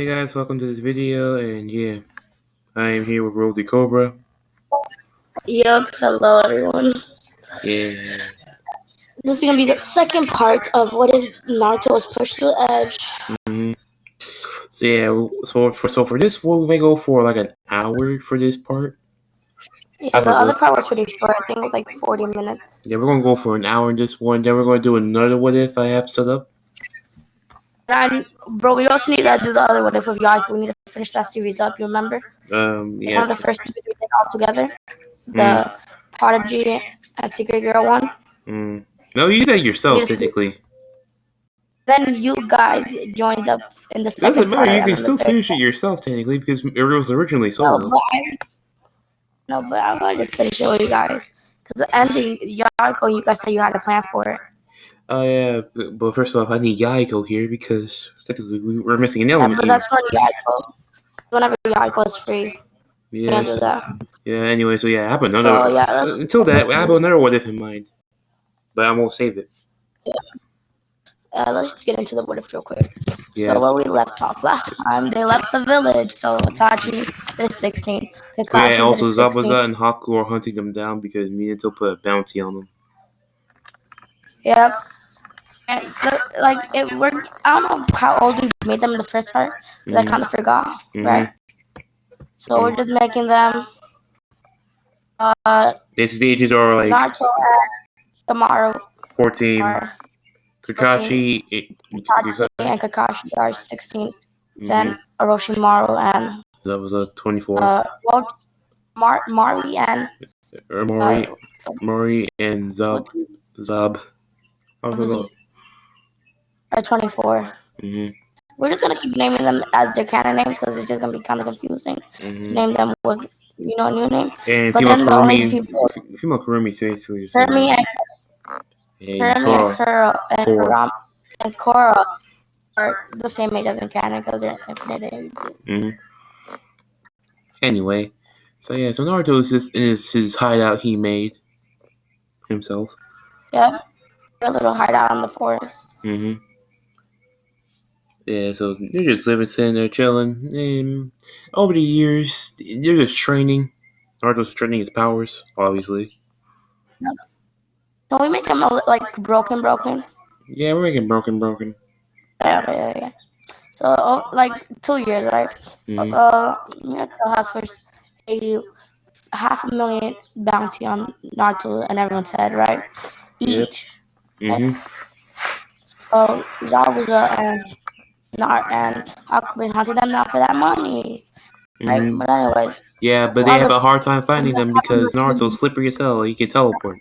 Hey guys, welcome to this video, and yeah, I am here with Rosie Cobra. Yep, hello everyone. Yeah. This is gonna be the second part of what if Naruto was pushed to the edge. So yeah, so for this one, we may go for like an hour for this part. Yeah, the other part was pretty short. I think it was like 40 minutes. Yeah, we're gonna go for an hour in this one. Then we're gonna do another what if I have set up. Bro, we also need to do the other what if with Yaki. We need to finish that series up. You remember? Yeah. One of the first two we did all together. The Prodigy and Secret Girl one. No, you did it yourself technically. Then you guys joined up in the second Doesn't matter. part. You can still finish it yourself technically because it was originally solo. But I'm going to just finish it with you guys. Because the ending, Yako, you guys said you had a plan for it. Oh yeah, but first off, I need Yaiko here because technically we're missing an element but here. That's when Yaiko. Whenever Yaiko is free. Yes. Yeah. Anyway, so yeah, I have another. Until that, I have another what if in mind, but I won't save it. Let's just get into the what if real quick. Yes. So where we left off last time, they left the village. So Itachi did 16. Kakashi also Zabuza and Haku are hunting them down because Minato put a bounty on them. Yep. And it worked. I don't know how old we made them in the first part. I kind of forgot, right? So we're just making them. The stages are like Naruto and Kamaru 14. Kakashi and Kakashi are 16. Then Orochimaru and Zabuza 24. Mari and Mori and Zab. Are 24. We're just gonna keep naming them as their canon names because it's just gonna be kind of confusing to name them with a new name. And female Kurumi seriously. Kurumi and Kuro and Koro are the same age as in canon because they're infinite age. Anyway, so Naruto is just in his hideout he made himself. Yep, a little hideout in the forest. Yeah, so they're just sitting there chilling, and over the years, they're just training. Naruto's training his powers, obviously. Yep. Can we make them like broken? Yeah, we're making broken. Yeah. So, like 2 years, right? Naruto has first a 500,000 bounty on Naruto and everyone's head, right? Each. Yep. So Zabuza and Haku been hunting them now for that money. Right? But anyways. Yeah, but they have a hard time finding them because Naruto's slippery as hell. He can teleport.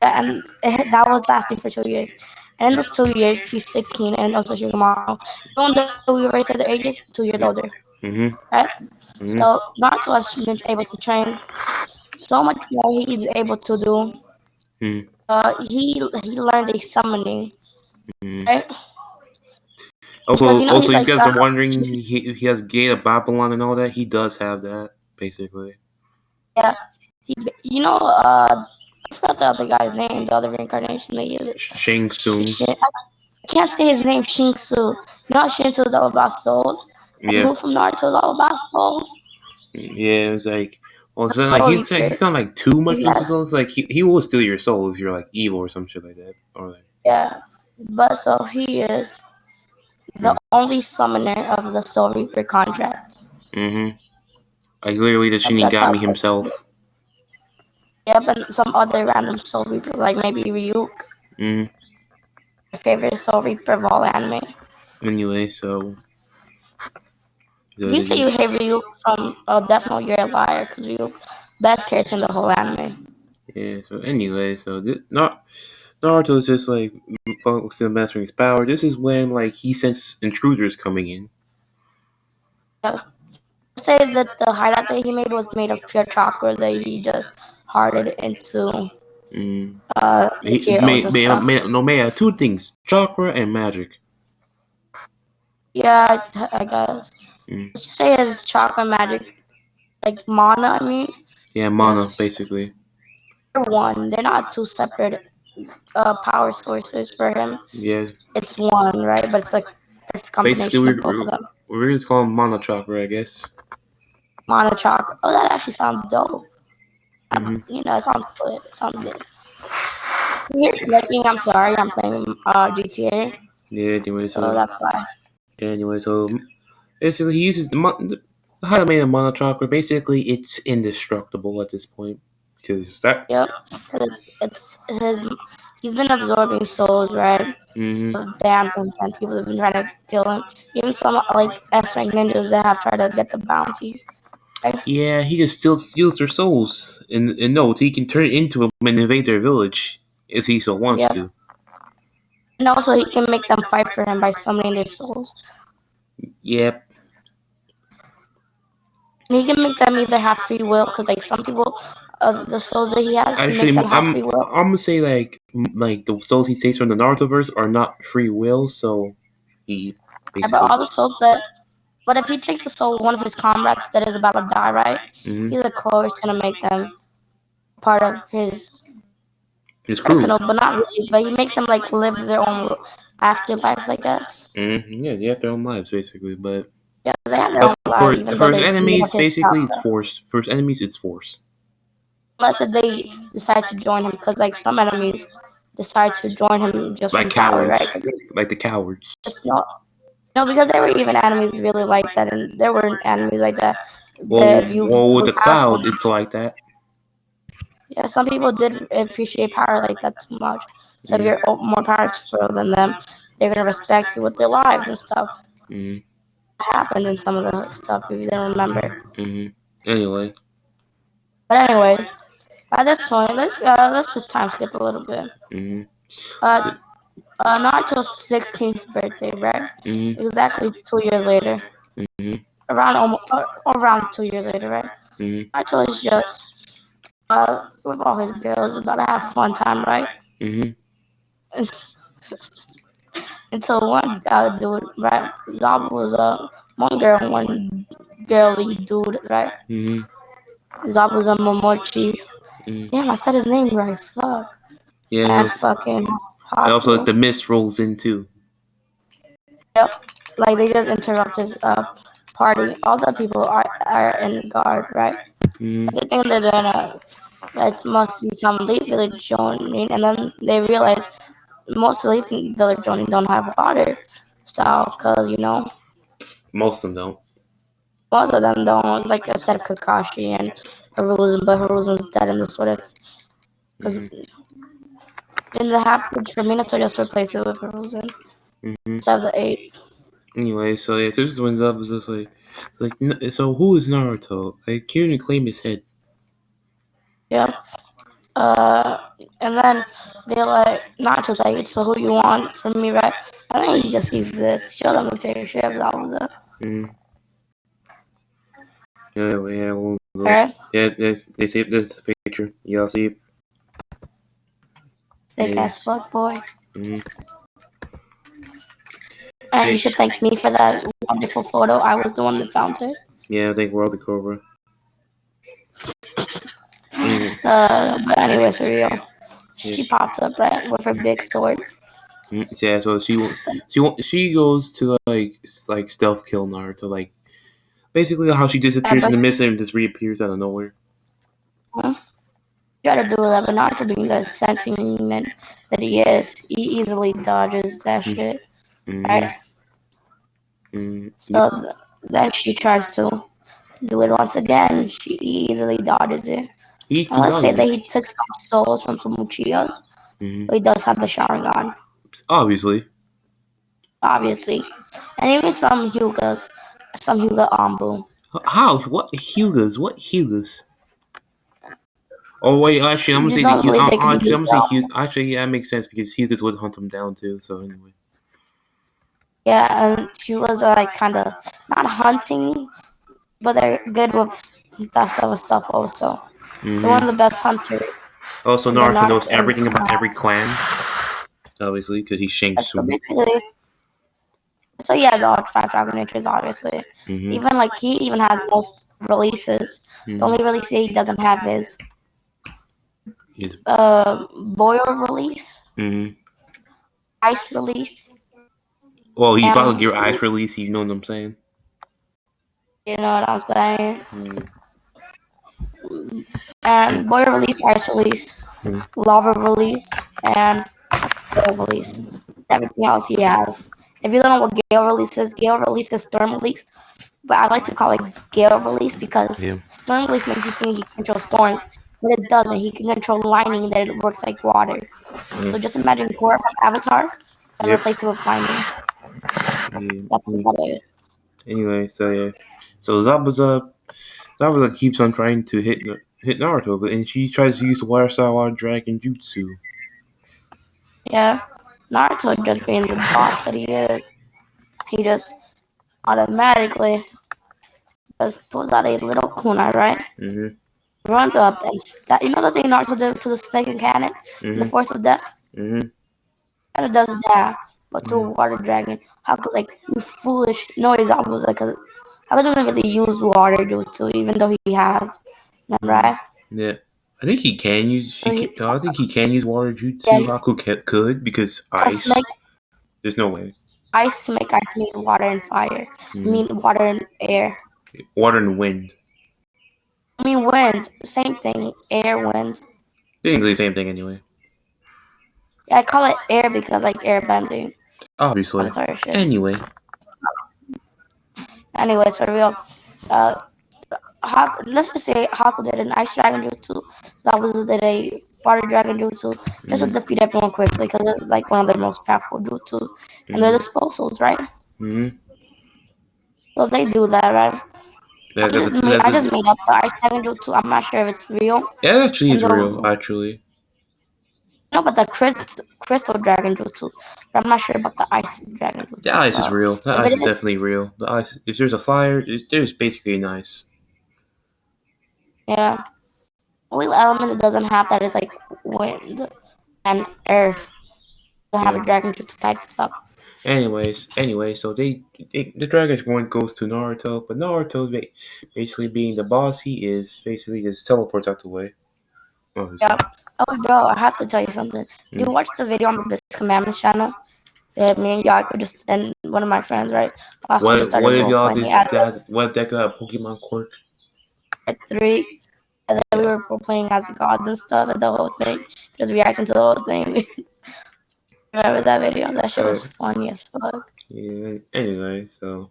Yeah, and that was lasting for 2 years. And in those 2 years, he's 16 and also Shikamaru. Even though we already said their ages, 2 years older. Right? So Naruto has been able to train so much more he's able to do. He learned a summoning. Right? Also, you guys are wondering he has Gate of Babylon and all that. He does have that, basically. Yeah. I forgot the other guy's name, the other reincarnation they used. Shang Tsung. I can't say his name, Shingsu. You know Shinsu is all about souls? Yeah. And who from Naruto is all about souls? Yeah, it's like, it's like he's not like too much into souls. Like he will steal your soul if you're like evil or some shit like that. Or like. Yeah, but so he is the only summoner of the Soul Reaper contract. Like literally the Shinigami himself. Yeah, but some other random Soul Reapers, like maybe Ryuk. My favorite Soul Reaper of all anime. Anyway, so. You say you hate Ryuk from Death Note, you're a liar, because Ryuk best character in the whole anime. Yeah, so anyway, so Naruto is just like focusing on mastering his power. This is when like he senses intruders coming in. Yeah. Say that the hideout that he made was made of pure chakra that he just hardened into he made two things: chakra and magic. Yeah, I guess. Let's just say his chakra magic, like mana. I mean. Yeah, mana basically. They're one. They're not two separate power sources for him. Yeah. It's one, right? But it's like perfect combination of both of them. we're just calling him Mono Chakra, I guess. Mono chakra. Oh, that actually sounds dope. Hmm. It sounds good. It sounds good. You're clicking. I'm sorry. I'm playing GTA, Yeah. Anyway, so so that's why. basically he uses the how to make a Mono Chakra. Basically, it's indestructible at this point because that. Yep. 'Cause it's his. He's been absorbing souls, right? Hmm. Of phantoms and people have been trying to kill him. Even some like S-rank ninjas that have tried to get the bounty. Right? Yeah, he can still steals their souls, and no, he can turn into them and invade their village if he so wants Yep. to. And also he can make them fight for him by summoning their souls. Yep. And he can make them either have free will, because like some people, the souls that he has, he makes Actually, them have free will. I'm gonna say like the souls he takes from the Naruto verse are not free will, so he Yeah, but basically. all the souls that, but if he takes the soul of one of his comrades that is about to die, right? Hmm. He's of course gonna make them part of his His crew. personal, but not really. But he makes them like live their own afterlives, I guess. Yeah, they have their own lives basically, Yeah, they have their but own lives, even though for his they live enemies, his basically it's chakra. forced. For his enemies, it's forced. Unless if they decide to join him, because like some enemies decide to join him just Like from power, right? cowards, Because like the cowards. just not. No, because there were even enemies really like that, and there were enemies like that. That if you Well, with were the powerful, cloud, it's like that. yeah, some people did appreciate power like that too much. So if Yeah. you're more powerful than them, they're gonna respect you with their lives and stuff. Hmm. Happened in some of the stuff if you don't remember. Hmm. Anyway. But anyway, at this point, let's just time skip a little bit. Hmm. Uh, So, Naruto's 16th birthday, right? hmm. It was actually 2 years later, Hmm. around around 2 years later, right? Hmm. Naruto is just with all his girls about to have fun time, right? Hmm. Until one dude, right? Zob was one girl, and one girly dude, right? Hmm. Zob was a Momochi. Hmm. Damn, I said his name right. Fuck. Yeah, And fucking and also Haku. the mist rolls in too. Yep. Like they just interrupt his party. All the people are in guard, right? Hmm. They think they're gonna. It must be some Leaf Village joining, and then they realize most Leaf Village joining don't have a fodder style, cause Most of them don't. most of them don't. Like instead of Kakashi and Hiruzen, but Hiruzen's dead in this what if? Cause Hmm. in the Hapage for Minato just replace it with Hiruzen Hmm. instead of the 8. Anyway, so yeah, Susan wins up. Is just like it's like so who is Naruto? Like, can't even claim his head. Yep. Uh, and then they're like, Naruto's like, so who you want from me, right? And then he just sees this. Show them the picture of Zabuza. Mm. Yeah, yeah, we'll go. Alright? Yeah, they see this picture. Y'all see it? Thick Yeah. as fuck, boy. Mm-hmm. And you Hey, should thank me for that wonderful photo. I was the one that found it. yeah, I think we're all the Cobra. Mm. But anyways, for real. Yeah. She pops up, right, with her big sword. Yeah, so she goes to like stealth kill Naruto, like basically how she Yeah, disappears in but the mist and just reappears out of nowhere. she tried to do that, but Naruto being the sentient that he is, he easily dodges that shit, Mm-hmm. right? Yep. So then she tries to do it once again. She easily dodges it. And He let's say dodges that it. he took some souls from some Uchihas, Mm-hmm. but he does have the Sharingan, Obviously. obviously. And even some Hyuga Ambu. How? What Hugas? What Hugas? Oh wait, actually, I'm You gonna just say the don't Hugh. believe they could be Actually, I'm gonna say Hyuga. Hugh. Actually, yeah, that makes sense because Hugas would hunt him down too. So anyway. Yeah, and she was like kind of not hunting, but they're good with that sort of stuff also. They're one of the Mm-hmm. best hunters Also, in the Naruto knows Naruto and everything about every clan, obviously, because he's Shang so Tsung. basically, so he has all 5 Dragon Natures, obviously. Mm-hmm. Even like he even has most releases. The Mm-hmm. only release he doesn't have is He's, Boil release, mm-hmm. Ice release, Well, he's about to and get ice release. You know what I'm saying? You know what I'm saying? Mm. And boy release, ice release, Mm. lava release, and gale release. Everything else he has. If you don't know what gale release is storm release. But I like to call it gale release because Yeah. storm release makes you think he can control storms, but it doesn't. He can control lightning that it works like water. So Mm. just imagine Korra from Avatar and Yep. replace it with lightning. Yeah. That's Mm. what that is. Anyway, so yeah, so Zabuza keeps on trying to hit Naruto, but and she tries to use the water dragon jutsu. Yeah. Naruto just being the boss that he is, he just automatically just pulls out a little kunai, right? Mhm. Runs up and you know the thing Naruto did to the snake and cannon in the Mhm. Force of Death? Mhm. And it does that, but to a Mhm. water dragon. Haku's like, you foolish. No, he's almost like, Haku doesn't really use water jutsu, even though he has them, Mhm. right? Yeah. I think he can use. So he, I think he can use water yeah, jutsu. Haku could because because to ice. make There's no way. ice, to make ice, you need water and fire. I Mhm. mean, water and air. Water and wind. I mean, wind, same thing. Air, wind. Technically the same thing anyway. Yeah, I call it air because like air bending. Obviously. Avatar shit. Anyway. Anyways, for real. Uh, let's just say Haku did an ice dragon jutsu. Zabuza did a water dragon jutsu just to Mhm. defeat everyone quickly because it's like one of their most powerful jutsu. And they're Mhm. disposals, right? Mhm. So they do that, right? Yeah, I just made up the ice dragon jutsu. I'm not sure if it's real. it actually And is the real. Actually. no, but the crystal dragon jutsu. But I'm not sure about the ice dragon The jutsu. ice is So real. The if ice it is is, definitely real. The ice. If there's a fire, there's basically an ice. yeah. Only element that doesn't have that is like wind and earth. Doesn't have Yeah. a dragon jutsu type stuff. Anyway, so the dragon's going goes to Naruto, but Naruto basically being the boss he is, basically just teleports out the way. Yeah. Obviously. Oh, bro, I have to tell you something. Did Mm. you watch the video on the Business Commandments channel? Yeah, me and Yaku just and one of my friends, right? Last week just started What if role y'all playing did as that? What if that got a Pokemon quirk? a three, and then we Yeah. were role playing as gods and stuff, and the whole thing, just reacting to the whole thing. Remember that video? That shit Uh, was funny as fuck. yeah. Anyway, so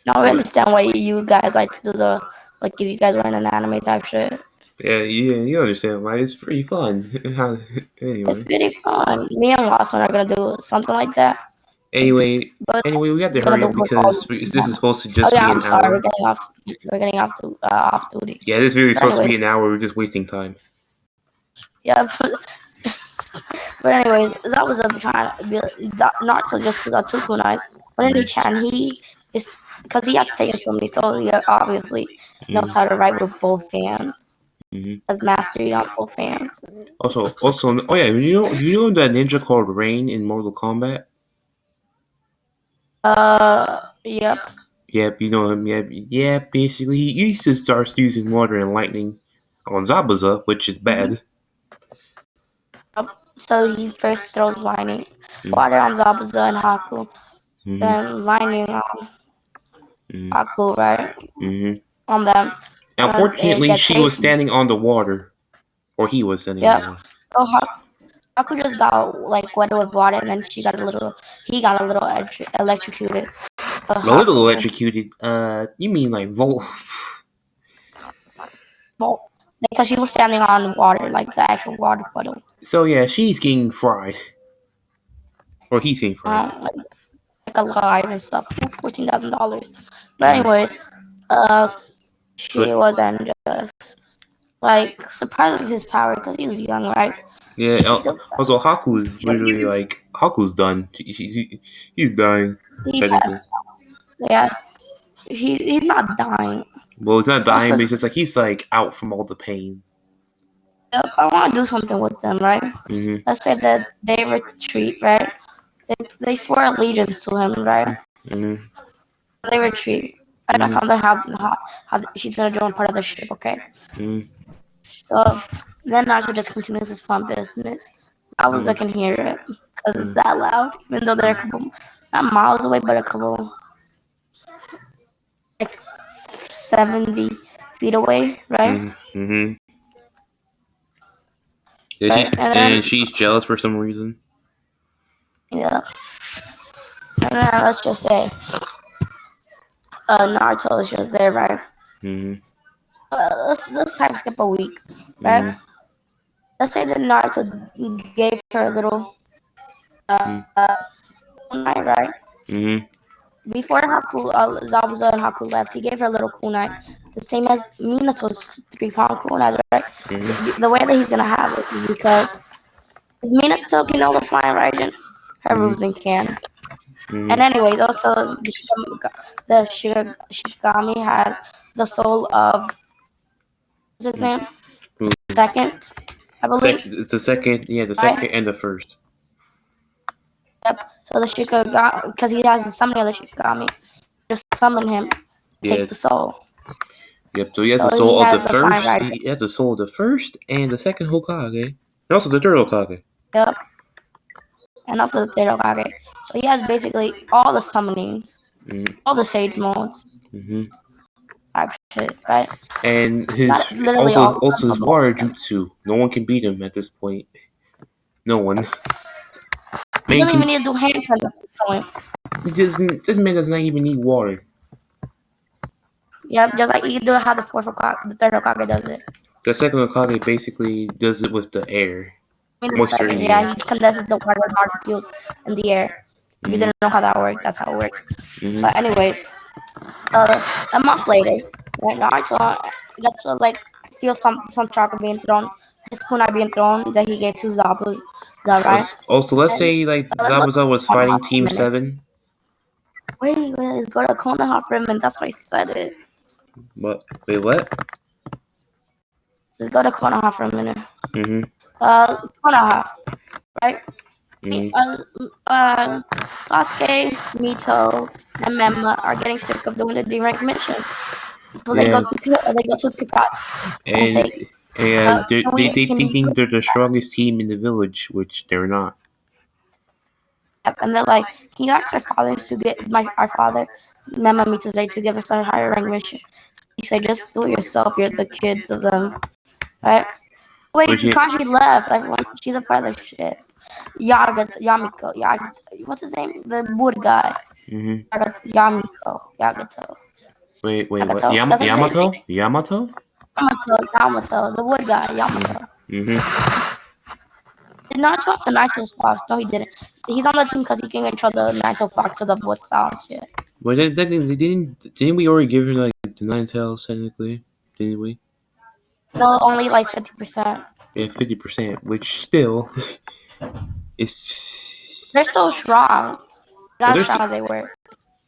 Now we yeah, understand why you guys like to do the like if you guys were in an anime type shit. you understand, right? It's pretty fun. It's Anyway. pretty fun. Me and Lawson are gonna do something like that, Anyway, but we got to we're gonna hurry do up work all because weekend. this is supposed to Oh just yeah, be I'm an sorry. hour. We're getting off to off duty. Yeah, this video is But supposed to anyways, be an hour. We're just wasting time. yeah. But anyways, that was a trying to be Naruto just pulled out two kunais. But in the chan, he is because he has taken so many, so he obviously knows how to write with both hands. Mm-hmm. Has mastery on both hands. Oh yeah, you know that ninja called Rain in Mortal Kombat? Yep. Yep, you know him. Yeah. Basically, he used to start using water and lightning on Zabuza, which is Mhm. bad. So he first throws lightning, Mm-hmm. water on Zabuza and Haku, Mm-hmm. then lightning on Haku, right? Mm-hmm. On them, and they Unfortunately, get she was taken. standing on the water, or he was standing on the Yep. water. So Haku just got like wet with water, and then he got a little electrocuted. A little Haku, electrocuted. You mean like Volt? well, because she was standing on water, like the actual water puddle, So yeah, she's getting fried, or he's getting fried. like, alive and stuff. $14,000. But Mm. anyways, uh, she But wasn't just like surprised with his power because he was young, right? yeah, Still, also Haku is literally like Haku's done. He's dying he has, technically. yeah, he's not dying. Well, he's not dying, Also, but it's just like he's like out from all the pain. if I want to do something with them, right? Mm-hmm. Let's say that they retreat, right? They swear allegiance to him, right? Mm-hmm. They retreat. I know Mm-hmm. something how she's gonna join part of the ship, okay? Mm-hmm. So then Naruto just continues his fun business. I was Mm-hmm. looking hear it because it's Mm-hmm. that loud, even though they're a couple not miles away, but a couple like 70 feet away, right? Mm-hmm. And Right, and then she's jealous for some reason. yeah, and then let's just say Naruto is just there, right? Mm-hmm. Let's time skip a week, right? Mm-hmm. Let's say that Naruto gave her a little kunai, right? Mm-hmm. Before Zabuza and Haku left, he gave her a little kunai, the same as Minato's 3 pound kunai, right? So Mm-hmm. the way that he's gonna have this is because if Minato can know the flying Raijin, her Mm-hmm. Ruzen can. And Mm-hmm. anyways, also the Shikigami has the soul of what's his name? Second, I believe, It's the second, yeah, the right? second and the first. Yep. So the Shikigami, because he has the summoning of the Shikigami, just summon him, take the Yes. soul. Yep. So he has So the soul he of the has the flying first. Raijin. He has the soul of the first and the second Hokage, and also the third Hokage. Yep. And also the third Hokage. So he has basically all the summonings, Mm-hmm. all the sage modes, Mm-hmm. type shit, right? And Not his literally all of them, also but his most water of them. jutsu. No one can beat him at this point. No one. He Man doesn't can even need to do hand turns at this point. this man does not even need water. Yep, just like you do how the fourth Hokage, the third Hokage does it. The second Hokage basically does it with the air, I mean the moisture in second, the yeah, air. he condenses the water molecules in the air. If you Mm-hmm. didn't know how that worked, that's how it works. Mm-hmm. But anyways, a month later, right, Naruto gets to like feel some chakra being thrown, his kunai being thrown that he gave to Zabuza, right? Also, let's And say like let's go to Zabuza was Konoha fighting for a Team minute. Seven, Wait, let's go to Konoha for a minute. That's why I said it. but wait, what? Let's go to Konoha for a minute. Mm-hmm. Konoha, right? Mm-hmm. Uh, uh, Sasuke, Mito, and Memma are getting sick of doing the D-rank missions. So Yeah, they go to Kakashi and and say, they can we think they're the strongest team in the village, which they're not. and they're like, can you ask our fathers to get our father, Memma Mito, to give us a higher rank mission? He said, just do it yourself. You're the kids of them, right? Wait, Which it, Kakashi left. Everyone, she's a part of the shit. Yamiko, what's his name? The wood guy. mm-hmm. Yagato. Wait, what? Yagato. That's his name. Yamato? Yamato? Yamato, the wood guy, Yamato. Mm-hmm. Did Naruto have the Naruto Fox? No, he didn't. He's on the team because he can control the Naruto Fox to the wood sound shit. But didn't we already give her like the nine tails technically? Didn't we? No, only like 50%. Yeah, 50%, which still is. They're still strong. Well, Not as there's. strong as they were.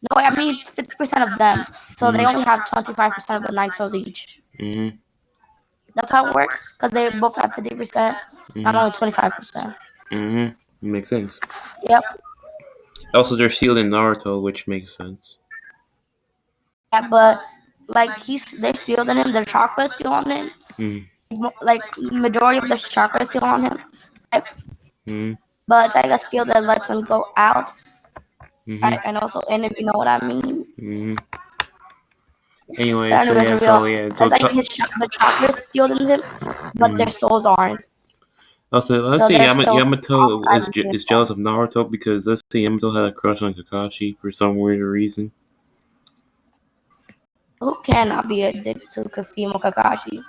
No, I mean 50% of them. So they Mm-hmm. only have 25% of the Narutos each. Mm-hmm. That's how it works because they both have 50%. I'm Mm-hmm. only 25%. Mm-hmm. Makes sense. Yep. Also, they're sealed in Naruto, which makes sense. Yeah, but like they're sealed in him. Their chakra is still on him. Mm-hmm. Like majority of the chakra is still on him. Right? Mm-hmm. But it's like a seal that lets him go out. Mm-hmm. Right? And also in, if you know what I mean. Mm-hmm. Anyway, But anyway, for real, so it's like the chakra is sealed in him, but their mm-hmm. souls aren't. Also, let's So say they're still Yamato occupied in being is jealous of Naruto because let's say Yamato had a crush on Kakashi for some weird reason. Who cannot be addicted to Kafimo Kakashi?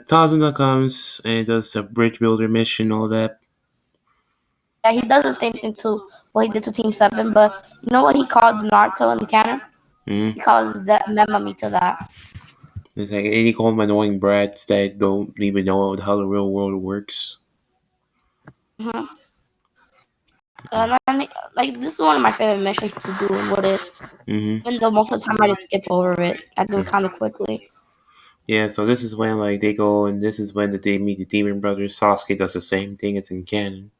Tazuna comes and does a bridge builder mission, all that. Yeah, he does the same thing to what he did to Team 7, but you know what he called Naruto in the canon? Mm-hmm. He calls that Memamito that. It's like any called them annoying brats that don't even know how the real world works. Mm-hmm. And then, like, this is one of my favorite missions to do in What If. Mm-hmm. Even though most of the time I just skip over it, I do it kind of quickly. Yeah, so this is when like they go, and this is when they meet the Demon Brothers. Sasuke does the same thing as in canon.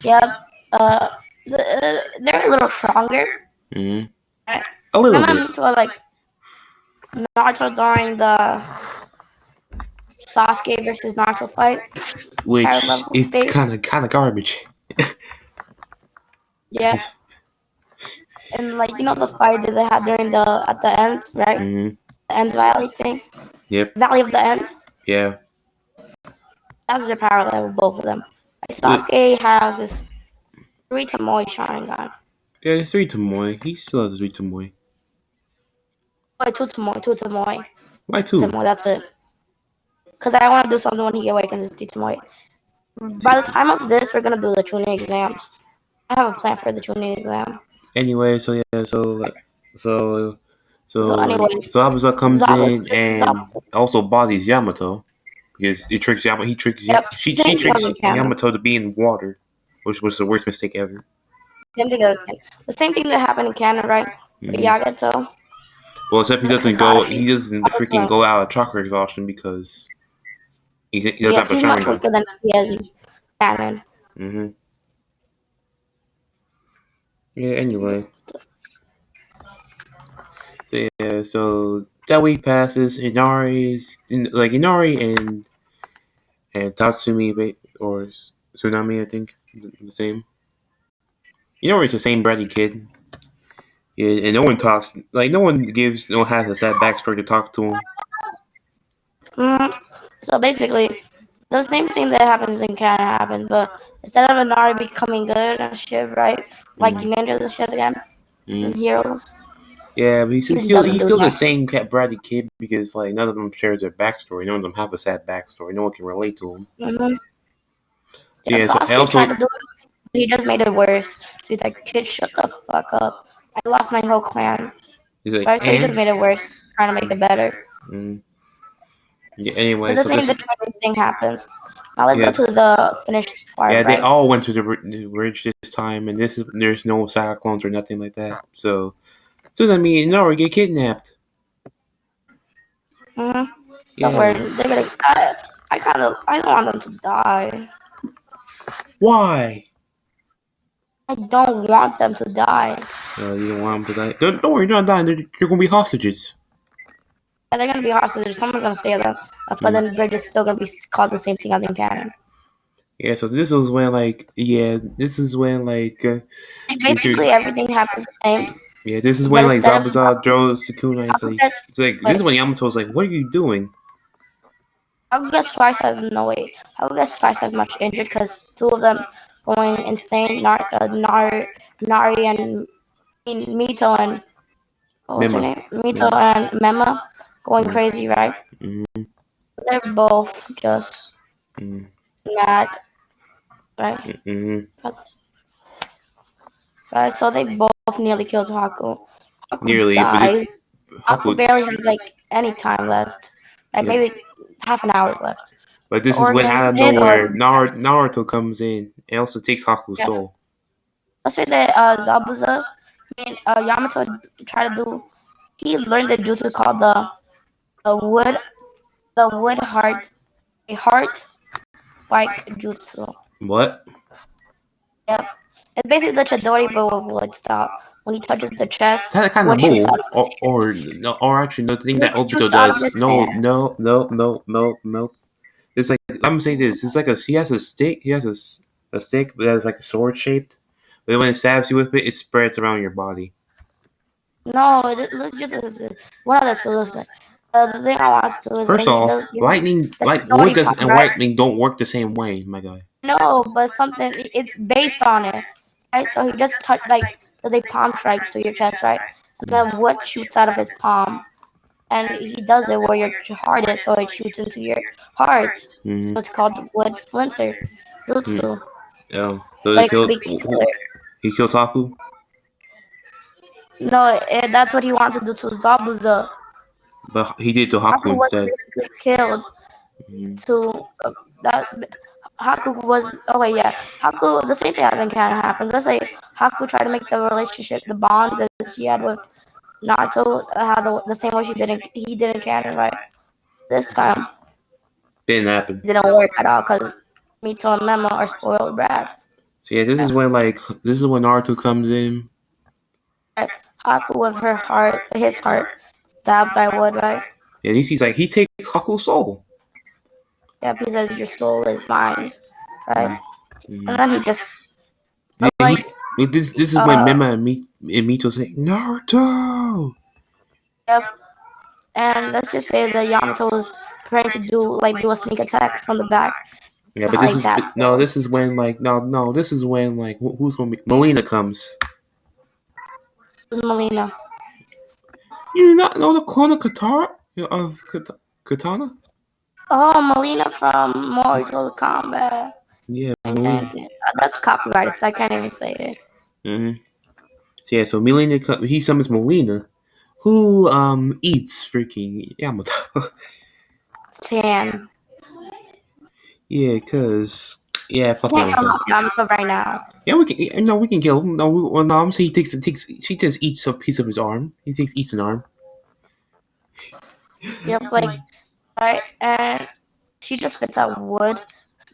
Yep. Uh, they're a little stronger. Mm-hmm. Right? A little bit, Memamito, like, Naruto during the Sasuke versus Naruto fight, higher which level it's space. kind of garbage. Yeah, and like the fight that they had during the at the end, right? Mm-hmm. The end valley thing, Yep. Valley of the End. Yeah. That was the parallel with both of them. Like But Sasuke has this three Tomoe Sharingan. yeah, it's three Tomoe. He still has three Tomoe. Wait, two Tomoe, Why two two? Tomoe. That's it. Because I want to do something when he awakens. It's two Tomoe. See, By the time of this, we're gonna do the tuning exams. I have a plan for the tuning exam. anyway, so yeah, so So anyway, so Abusa comes Zabu, in Zabu. and also bodies Yamato because it tricks Yamato. He tricks Yep, she same thing as tricks in canon. Yamato to be in water, which was the worst mistake ever. Same thing as canon. The same thing that happened in canon, right? With Hmm. Yagato Well, except he and doesn't go. Kakashi. He doesn't That was freaking go out of chakra exhaustion because he doesn't have a he's much Sharingan. weaker than he is in canon. Hmm. Yeah. Anyway, so yeah, so that week passes. Inari and Tatsumi or Tsunami, I think, the same. Inari's the same bratty kid. Yeah, and no one talks. Like no one has a sad backstory to talk to him. Mm, so basically, the same thing that happens in canon happens, but instead of Inari becoming good and shit, right? Like Mm, ninjas and shit again, and mm. heroes, Yeah, but he doesn't he's do still the that. same bratty kid because like none of them shares their backstory. None of them have a sad backstory. No one can relate to him. Mm-hmm. So Yeah, yeah, so I Sasuke tried also to do it, but he just made it worse. So he's like, kid, shut the fuck up. I lost my whole clan. he's like Right? So he just made it worse, trying to make it better. mm, yeah. So Anyway, the so same this the training thing happens. Now let's go yeah to the finished part, yeah they right? all went to the bridge this time, and there's no cyclones or nothing like that. So that means Nora get kidnapped. Mm-hmm. Don't worry, Yeah. they're gonna. I don't want them to die. Why? I don't want them to die. You don't want them to die. Don't worry, you're not dying. They're gonna be hostages. Yeah, they're gonna be hostages. Someone's gonna stay them. That's why Mm. then they're just still gonna be called the same thing as in canon. Yeah, so this is when this is when And you should basically everything happens the same, yeah this is but when like instead of Zabuza throws the kunai. Haku gets It's like this wait, is when Yamato's like, what are you doing? Haku gets twice as no wait. Haku gets twice as much injured because two of them going insane. Nari and Mito and what was her Mema. name? Mito Mema. and Mema going Mm, crazy, right? mm, They're both just mm, mad, right? mm, mm. Right, so they both nearly killed Haku. Haku Nearly, but this dies. Haku Haku. barely has like any time left. Like Yeah, maybe half an hour left. but The this is when organ out of in or nowhere Naruto comes in and also takes Haku's yeah. soul. Let's say that Zabuza, Yamato tried to do. He learned the jutsu called the wood the wood heart a heart spike jutsu. What? Yep. It's basically the Chidori but with wood style. When he touches the chest, That kind of wood shoots out bull, of his no, or actually, no. The thing wood that Obito shoots out of does, his hand. no. It's like I'm gonna say this. It's like he has a stick. He has a stick that is like a sword shaped. But then when it stabs you with it, it spreads around your body. No, just listen. One of the skills. Listen. The thing I want to do is that First he off, does, lightning, the like wood Chidori does palm, and right? lightning don't work the same way, my guy. No, but something it's based on it. Right? So he just touch like does a palm strike to your chest, right? And then wood shoots out of his palm. And he does it where your heart is, so it shoots into your heart. Mm-hmm. So it's called wood splinter Mm-hmm. jutsu. Yeah. So But it could be killer. he kills Haku, No, that's what he wanted to do to Zabuza. but he did to Haku Haku was instead. basically killed Mm-hmm. to that. Haku was oh wait yeah Haku the same thing I think kind of happens. Let's say Haku tried to make the relationship, the bond that she had with Naruto, how the same way he didn't canon right. This time Didn't happen. it didn't work at all because Mito and Mema are spoiled brats. So yeah, this is when Naruto comes in. Haku with his heart, stabbed by wood, right? Yeah, he takes Haku's soul. Yep, he says your soul is mine, right? Mm-hmm. And then he just Yeah, like This is when Uh, Mema and Mito say Naruto. yep. And let's just say that Yamato was trying to do a sneak attack from the back, Yeah, but not this like is that. no. This is when like no. This is when like who's gonna be Melina comes. It was Melina. You do not know the clone of Katana? Oh, Melina from Mortal Kombat. Yeah, Dang, dang, Melina. dang. That's copyrighted, so I can't even say it. Mm-hmm. So yeah, so Melina he summons Melina, who eats freaking Yamato. Tan. Yeah, cause yeah, I fuck can't kill Yamato. off Yamato right now. Yeah, we can. No, we can kill him. No, well, no. I'm saying She just eats a piece of his arm. Eats an arm. Yep, like right, and she just spits out wood,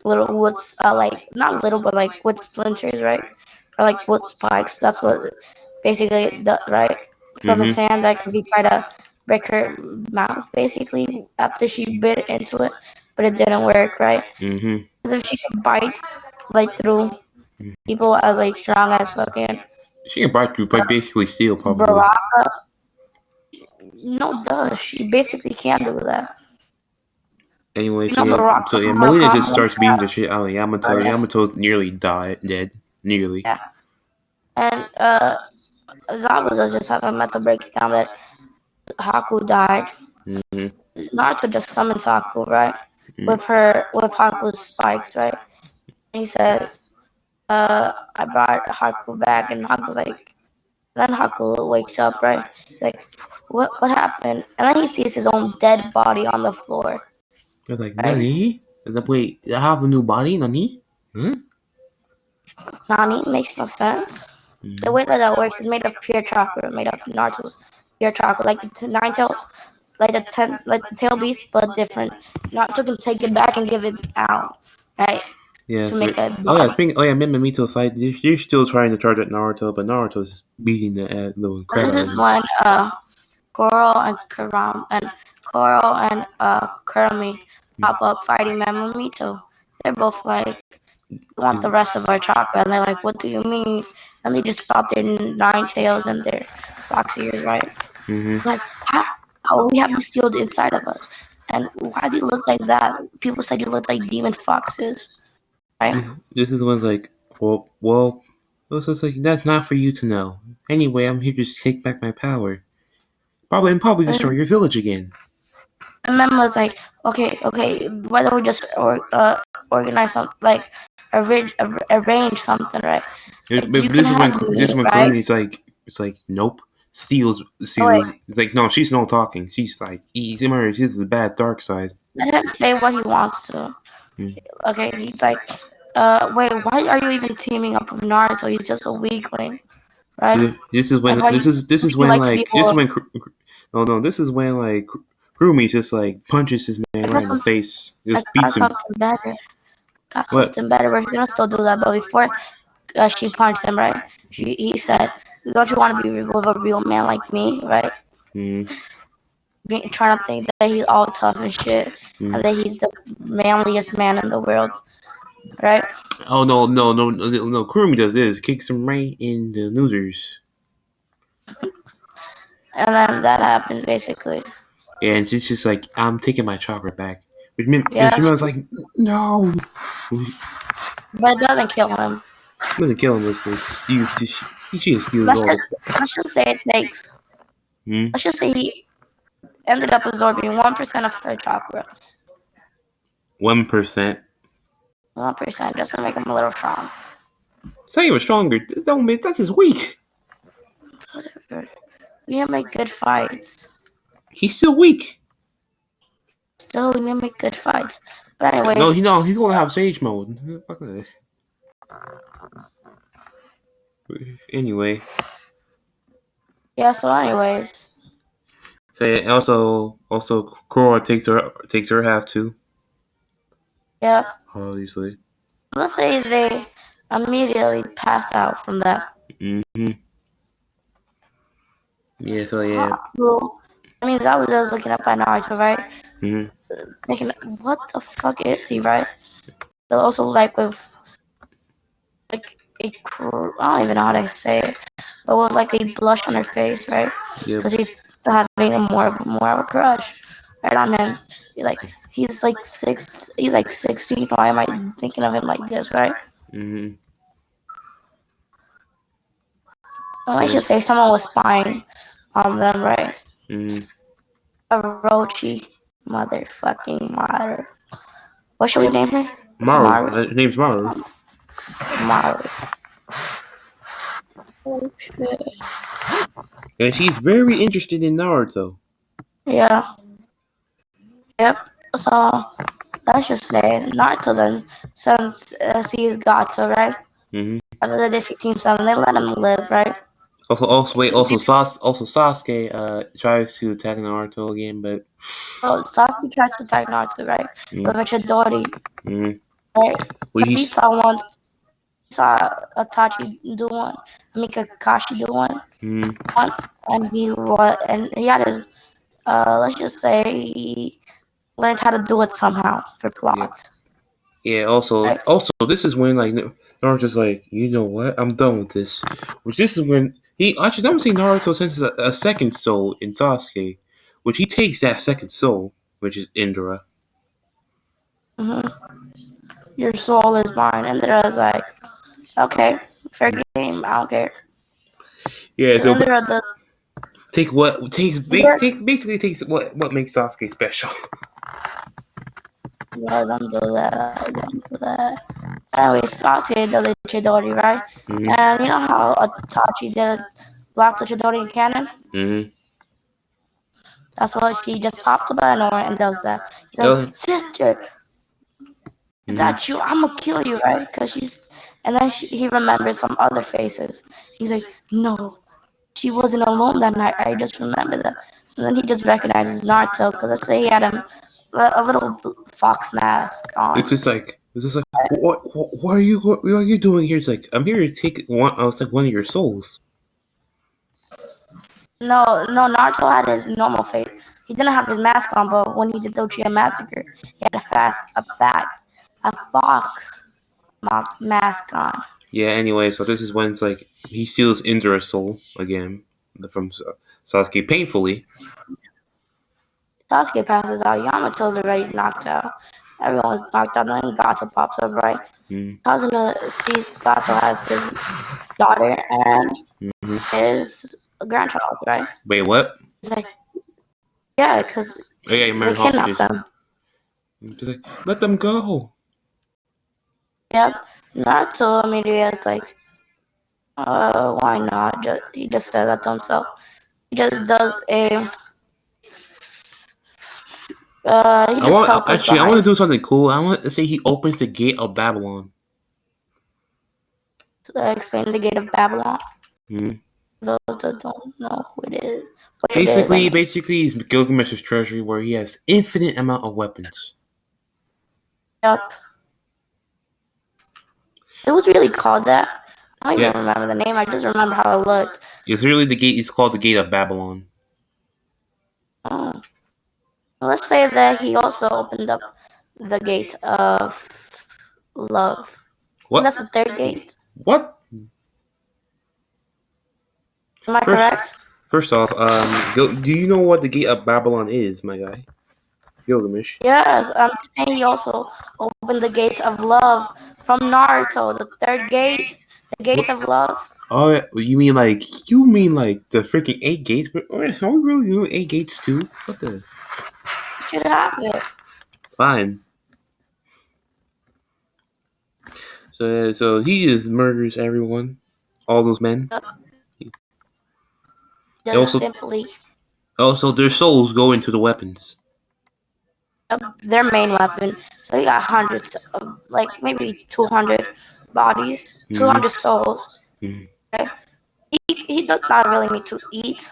little wood, like not little, but like wood splinters, right, or like wood spikes. That's what basically the right from his Mm-hmm. hand, right? Because he tried to break her mouth basically after she bit into it, but it didn't work, right? Mm-hmm. Because if she could bite like through people as like strong as fucking She can bite through, but basically steal probably. Baraka, no, duh, she basically can do that. Anyway, You know Baraka so yeah, from Mortal Melina just Kombat? starts beating the shit out of Yamato. Yeah. Yamato's nearly dead, nearly. Yeah. And Zabuza just having a mental breakdown that Haku died. Mm-hmm. Naruto just summons Haku, right? Mm-hmm. With Haku's spikes, right? And he says, I brought Haku back, and Haku's like, then Haku wakes up, right? Like, what happened? And then he sees his own dead body on the floor, I was like, right? Nani? Wait, I have a new body, Nani? Huh? Nani makes no sense. The Mm-hmm. way that works is made of pure chakra, made of Naruto's pure chakra, like the nine tails, like the tail beast, but different. Naruto can take it back and give it out, right, Yeah, to so make a oh yeah, body. Mimi Mito fight. You're still trying to charge at Naruto, but Naruto's just beating the And crap this out of is him. when Coral and Karam and Coral and Kurumi pop up fighting Mamamito. They're both like, "We want the rest of our chakra," and they're like, "What do you mean?" And they just pop their nine tails and their fox ears, right? Mm-hmm. Like, how we have you sealed inside of us? And why do you look like that? People said you look like demon foxes, right? This is when like, well, it's just like that's not for you to know. Anyway, I'm here to just take back my power. Probably destroy And your village again. Mem was like, okay, why don't we just organize something, like arrange something, right? Like you But can have this is me, when right? Kurumi's like, it's like nope. Oh wait, It's like no, she's not talking. She's like he's emerged. This is the bad dark side. let him say what he wants to. Mm. Okay, he's like, wait, why are you even teaming up with Naruto? He's just a weakling, right? This is Like when why you this is you when like to be like this is more when no this is when like Kurumi just like punches his man I right got in the some face. I Just got beats him. something better. Got What? something better. We're gonna still do that, but before she punched him, right? He said, "Don't you want to be with a real man like me, right? Mm, Trying to think that he's all tough and shit, mm. and that he's the manliest man in the world, right?" Oh no! Kurumi does this, kicks him right in the losers, And then that happened basically. and she's just like, "I'm taking my chakra back." But Yeah, Mimon's like, "No." but it doesn't kill him. He doesn't kill him. It's like she steals Let's all just the. let's just say it takes. Hmm? Let's just say he ended up absorbing 1% of her chakra. 1%. 1% just to make him a little strong. It's not even stronger. That's his weak. Whatever. We need to make good fights. He's still weak. Still, we need to make good fights. But No, anyways, he's gonna have sage mode. Fuck that. Anyway, yeah. So anyways, so yeah, also Korra takes her half too. yeah. Obviously. Let's say they immediately pass out from that. Hmm. Yeah. So yeah. Well, I mean, I was just looking up at Naruto, right? Hmm. Thinking, what the fuck is he, right? But also like with like I don't even know how to say it, but with like a blush on her face, right? Yep. Because he's having a more of a crush right on him. Like he's like 16. Why am I thinking of him like this, right? Mm-hmm. And let's So. just say someone was spying on them, right? Mm-hmm. Orochi, motherfucking Maru. What should we name her? Maru. Maru. Her name's Maru. Maru. Oh shit. And she's very interested in Naruto. Yeah. Yep. So let's just say Naruto then, since sees Gato, right? Mm-hmm. After they defeat Team 7, they let him live, right? Also Sasuke tries to attack Naruto again, but So Sasuke tries to attack Naruto, right? mm, With a Chidori, mm, right? well Because he's he saw Itachi do one, I mean Kakashi do one mm, once, and he had his, let's just say he learned how to do it somehow for yeah. plots, Yeah, also, right? this is when like Naruto's like, you know what, I'm done with this. Which this is when he actually don't see Naruto senses a second soul in Sasuke, which he takes that second soul, which is Indra. Hmm. Your soul is mine, and Indra is like, okay, fair game, I don't care. Yeah, Because so Indra does, Indra basically takes what makes Sasuke special. don't do that, don't do that. Anyway, Sasuke does a Chidori, right? Mm-hmm. And you know how Itachi did block the Chidori in canon? Mm-hmm. That's what she just pops up out of nowhere and does that. He's like, Uh, sister, is mm-hmm. that you? I'm gonna kill you, right? Because and then he remembers some other faces. He's like, no, she wasn't alone that night. I just remember that. And then he just recognizes Naruto because let's say he had a little fox mask on. It's just like what are you doing here? It's like I'm here to take one. I was like one of your souls. No, no, Naruto had his normal face. He didn't have his mask on, but when he did Dochiya Massacre, he had a fox mask on. Yeah. Anyway, so this is when it's like he steals Indra's soul again from Sasuke painfully. Sasuke passes out. Yamato's already knocked out. Everyone's knocked out. Then Gato pops up, right? Mm-hmm. Kazuma sees Gato has his daughter and Mm-hmm. his grandchild, right? Wait, what? He's like, yeah, because Oh yeah, you they married kidnapped hostages. them. Just like let them go. Yep. Naruto immediately is like, why not? He just says that to himself. He just does he just teleports I want to behind do something cool. I want to say he opens the gate of Babylon. to explain the gate of Babylon. Mm-hmm. Those that don't know what it is, I mean. Basically, he's Gilgamesh's treasury where he has infinite amount of weapons. Yep. It was really called that. I don't Yeah, even remember the name. I just remember how it looked. it's really the gate. It's called the gate of Babylon. Oh. Let's say that he also opened up the gate of love. And What? that's the third gate. What? Am I First, correct? first off, do you know what the gate of Babylon is, my guy? Gilgamesh. Yes, I'm saying he also opened the gates of love from Naruto. The third gate, the What? gate of love. Oh, yeah, you mean like the freaking 8 gates? But are we really doing 8 gates too? What the? You should have it. Fine. So he just murders everyone, all those men. They Just also simply their souls go into the weapons. their main weapon. So he got hundreds of, like maybe 200 bodies, Mm-hmm. 200 souls. Mm-hmm. Okay? He does not really need to eat.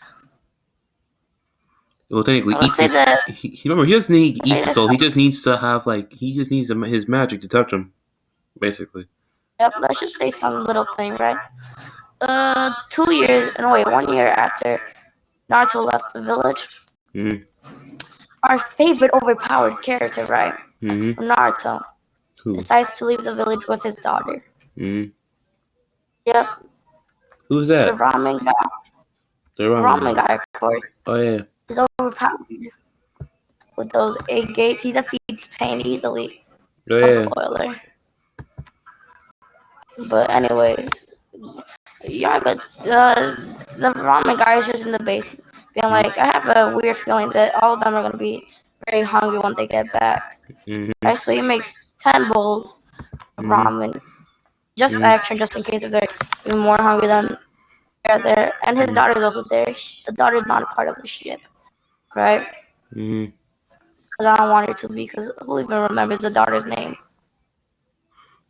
Well, technically, Let's say that. remember he doesn't need to Let's say eat the this. soul. He just needs to have he just needs his magic to touch him, basically. Yep. Let's just say some little thing, right? 2 years. No wait, 1 year after Naruto left the village, Mm-hmm. our favorite overpowered character, right? Mm-hmm. Naruto Who? decides to leave the village with his daughter. Mm-hmm. Yep, Who's the that? ramen guy. The The ramen ramen guy. guy, of course. Oh yeah. He's overpowered with those 8 gates. He defeats pain easily. Oh No yeah. spoiler. But anyways, yeah, but the ramen guy is just in the base, being like, I have a weird feeling that all of them are gonna be very hungry when they get back. Mm-hmm. Right, so he makes 10 bowls of Mm-hmm. ramen, just Mm-hmm. extra, just in case if they're even more hungry than they're there. And his daughter is also there. The daughter is not a part of the ship, right? Mm-hmm. Because I don't want her to be, because who even remembers the daughter's name?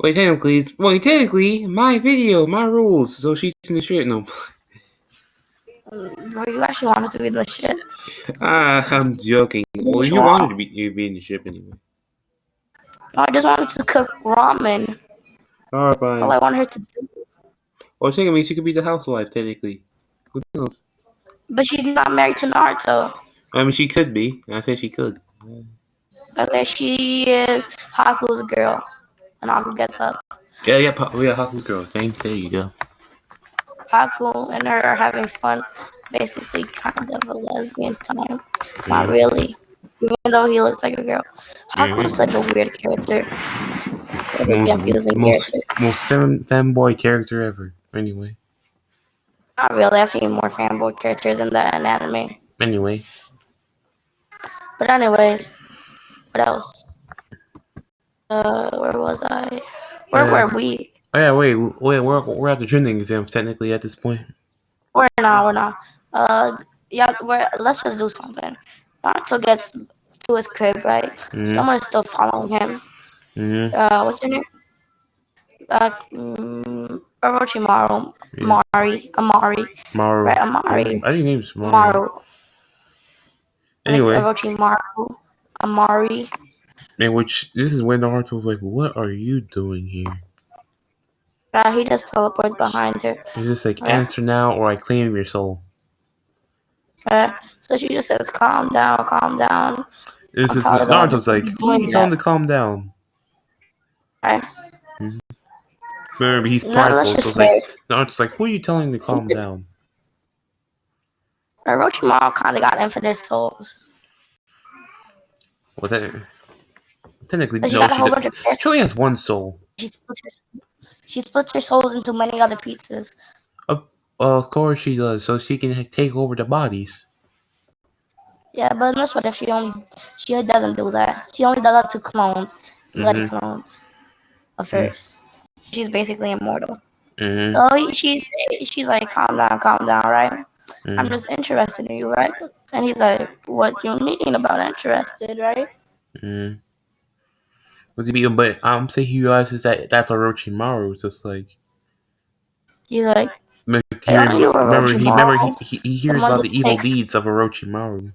Technically, my video, my rules. So she's in the shit. No, Bro, you actually want her to be in the ship? I'm joking. What Well, you you want? wanted to be in the ship anyway. No, I just wanted to cook ramen. Alright, That's all fine. I want her to do. Well, I mean, she could be the housewife technically. Who knows? But she's not married to Naruto. I mean, she could be. I said she could. Okay, she is Haku's girl. And Haku gets up. Yeah, yeah, yeah. Haku girl. Thanks. There you go. Haku and her are having fun. Basically, kind of a lesbian time. Not Mm-hmm. really. Even though he looks like a girl. Haku is such a Mm-hmm. weird character. Such a Most confusing most character. most fanboy character ever. Anyway. Not really. I've seen more fanboy characters in that anime. Anyway. But anyways, what else? Where was I? Where Uh. were we? Oh yeah. Wait. We're at the trending exams technically at this point. We're not. We're not. Yeah. Let's just do something. Naruto gets to his crib, right? Mm-hmm. Someone is still following him. Mm-hmm. What's your name? Orochimaru, Yeah. Amari, Maru. right? Amari, I think his name's Maru. Maru. I think Anyway. Orochimaru, Amari. In which this is when Naruto's like, "What are you doing here?" He just teleports behind her. He's just like, Right? "Answer now, or I claim your soul." So she just says, "Calm down, calm down." It's I'm just probably gonna Naruto's just like, keep "Who are doing you telling that. to calm down?" Right? Mhm. Remember, he's Now let's prideful, so just it's like say Naruto's like, "Who are you telling to calm down?" Orochimaru kind of got infinite souls. Well, technically, So she no, got a whole bunch of she only has one soul. She splits her souls into many other pieces. Of, of course, she does, so she can take over the bodies. Yeah, but in this one, if she doesn't do that. She only does that to clones, bloody Mm-hmm. clones of hers. She's basically immortal. Mm-hmm. So she's like, calm down, right? I'm Mm-hmm. just interested in you, right? And he's like, what you mean about interested, right? Mm-hmm. But I'm saying he realizes that that's Orochimaru. Just like He's like, hearing, aren't you Orochimaru? he hears Someone about to the evil take. deeds of Orochimaru,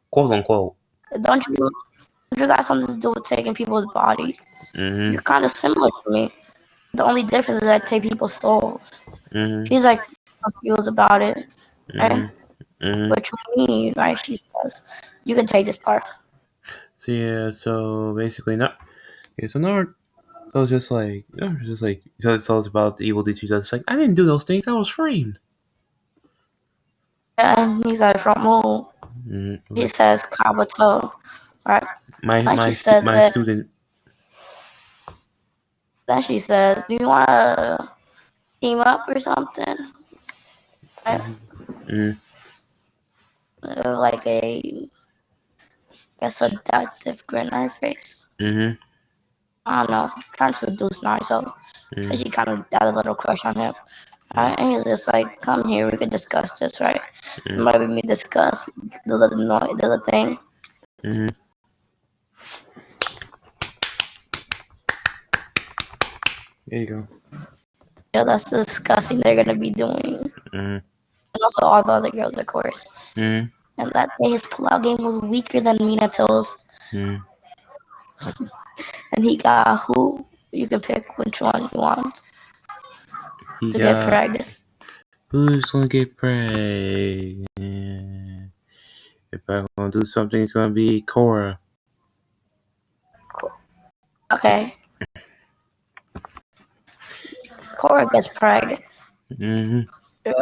quote unquote. Don't you got something to do with taking people's bodies? Mm-hmm. You're kind of similar to me. The only difference is that I take people's souls. Mm-hmm. She's like confused about it, right? Mm-hmm. Mm-hmm. What you mean, right? She says, you can take this part. So yeah, so basically not. Yeah, so Naruto just like he tells us about the evil deeds he does. It's like I didn't do those things. I was framed. And he's like, from who? Mm-hmm. He Like says, Kabuto, right? Then she says my that, student. then she says, do you want to team up or something? Right? Mm-hmm. Like a seductive grin on her face. Mm-hmm. I don't know, trying to seduce Naruto. Because Mm-hmm. she kind of had a little crush on him. Right? And he's just like, come here, we can discuss this, right? Mm-hmm. Maybe me discuss the little thing. Mm-hmm. There you go. Yeah, that's disgusting they're gonna be doing. Mm-hmm. And also all the other girls, of course. Mm-hmm. And that day his pull-out game was weaker than Minato's. Mm-hmm. And he got who? You can pick which one you want He to get got pregnant. who's gonna get pregnant? If I'm gonna do something, it's gonna be Cora. Okay. Cora gets pregnant. Mm-hmm. Yeah.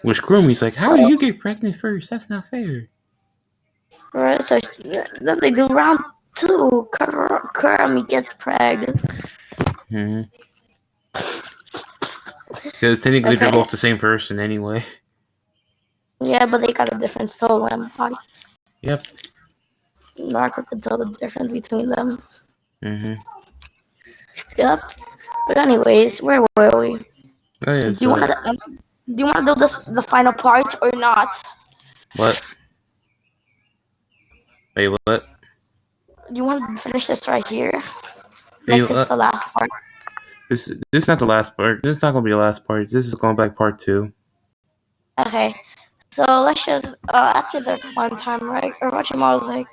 Which Kurumi's like, how So, do you get pregnant first? That's not fair. right, so then they do round two. Kurami gets pregnant. Mm-hmm. Because technically they're Okay. both the same person anyway. Yeah, but they got a different soul and body. Yep. Marco could tell the difference between them. Mm-hmm. Yep. But anyways, where were we? Oh yeah. Do you want So to do this the final part or not? what? Wait, what? Do you want to finish this right here? Wait, Make this what? the last part. This is not the last part. This is not gonna be the last part. This is going back part two. Okay. So let's just after the one time, right? Orochimaru was like,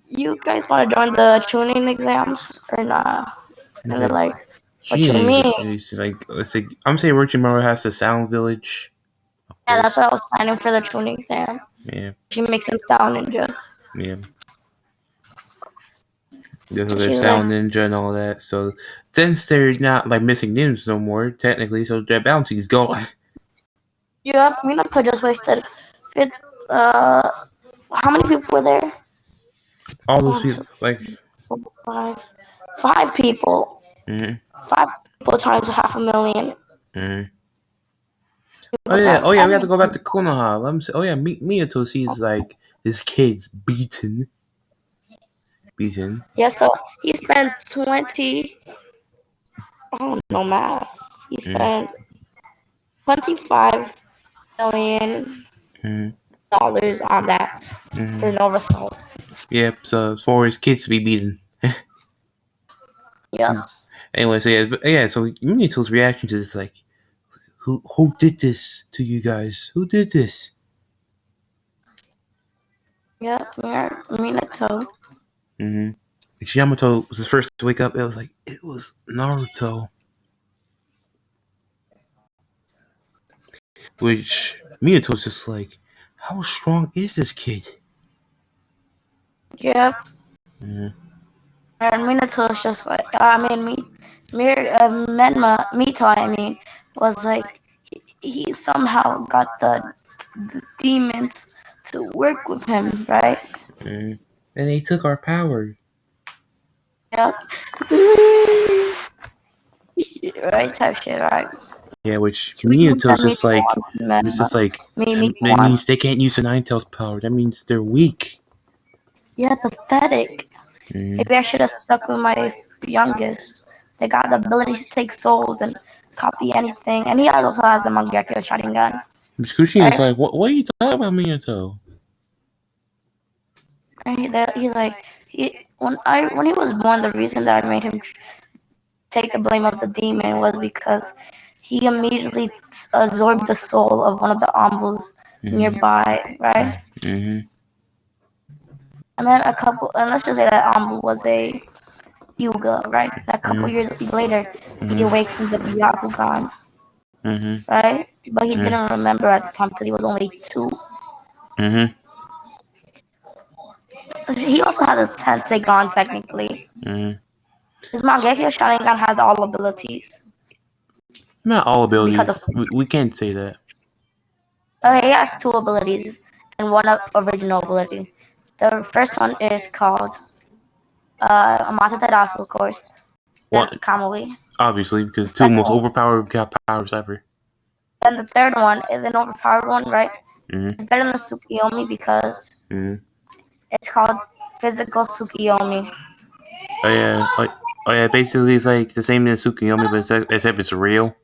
"You guys want to join the tuning exams or not?" It's And they're like, like, "What you geez, mean?" it's like I'm saying Orochimaru has the Sound Village, of Yeah, that's course. what I was planning for the tuning exam. Yeah, She makes him sound ninja. yeah. There's And other she's like, Sound Ninja and all that. So since they're not like missing ninjas no more, technically, so their bounty's gone. "Yep, Minato just wasted fit. Uh, how many people were there? All those One, people, two, like, 4, 5, 5 people. mm, 5 people times 500,000. mm. People times Oh yeah, we have to everyone. go back to Konoha. Let me say, oh yeah, Miyato sees like his kids beaten. Yeah, so he spent 20. I don't know math. He Mm, spent $25 million mm, on that for mm. no results. Yep. So for his kids to be beaten. Yep. Anyway, so yeah, so Miyato's reaction to this, like, who did this to you guys? Who did this? Yep. Minato. Mm-hmm. Yamato was the first to wake up. It was like it was Naruto, which Miyato's just like, how strong is this kid? Yep. Mm-hmm. And Minato's just like, I mean, Mito, I mean, was like, he somehow got the demons to work with him, right? Mm-hmm. And they took our power. Yep. Right, type shit, right? Yeah, which Should we do Miyato's that just like, it's just like Me that once. means they can't use the Nine Tails power. That means they're weak. Yeah, pathetic. Mm-hmm. Maybe I should have stuck with my youngest. They got the ability to take souls and copy anything. And he also has the Mangekyo Sharingan, Kushina's right? like, what are you talking about, Miyato? And he like when he was born, the reason that I made him take the blame of the demon was because he immediately absorbed the soul of one of the Ambus Mm-hmm. nearby, right? Mm-hmm. And then and let's just say that Ambu was a Hyuga, right? And a couple Mm-hmm. years later, he awakened the Byakugan, Mm-hmm. right? But he didn't remember at the time because he was only 2. Mm-hmm. He also has his Tenseigan technically. Mm-hmm. His Mangekyo Sharingan has all abilities Not all because of. abilities. We can't say that. Okay, he has 2 abilities and one original ability. The first one is called Amata Terasu, of course. Then What? Kamui. Obviously, The because two second most one, overpowered powers ever. then the third one is an overpowered one, right? Mm-hmm. It's better than the Tsukiyomi because Mm-hmm. it's called Physical Tsukiyomi. Oh yeah. Oh yeah. Basically, it's like the same as Tsukuyomi, but except it's real.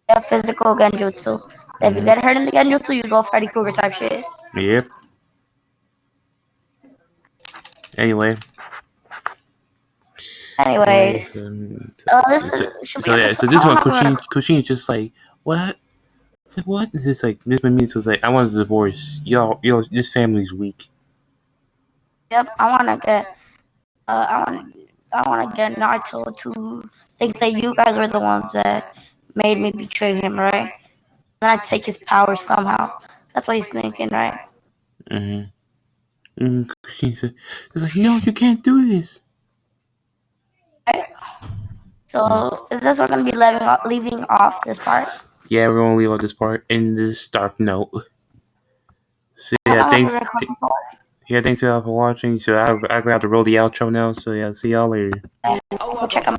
Yeah, Physical Genjutsu. If you Mm-hmm. get hurt in the Genjutsu, you go Freddy Krueger type shit. Yep. Anyway. Anyways, this So, should we so end yeah. this? So I this don't one, have a. Kuchini's just like, what? It's like, what is this like? This means was like, I want a divorce. Yo, this family's weak. Yep, I want to get Naruto to think that you guys were the ones that made me betray him, right? Then I take his power somehow. That's what he's thinking, right? Mm-hmm. Kuchini said, it's like, no, you can't do this. Right? So is this we're gonna be leaving off this part? Yeah, we're gonna leave out this part in this dark note. So How yeah, long have we thanks. recorded for? Yeah, thanks y'all for watching. So I have to roll the outro now. So yeah, see y'all later. Go check them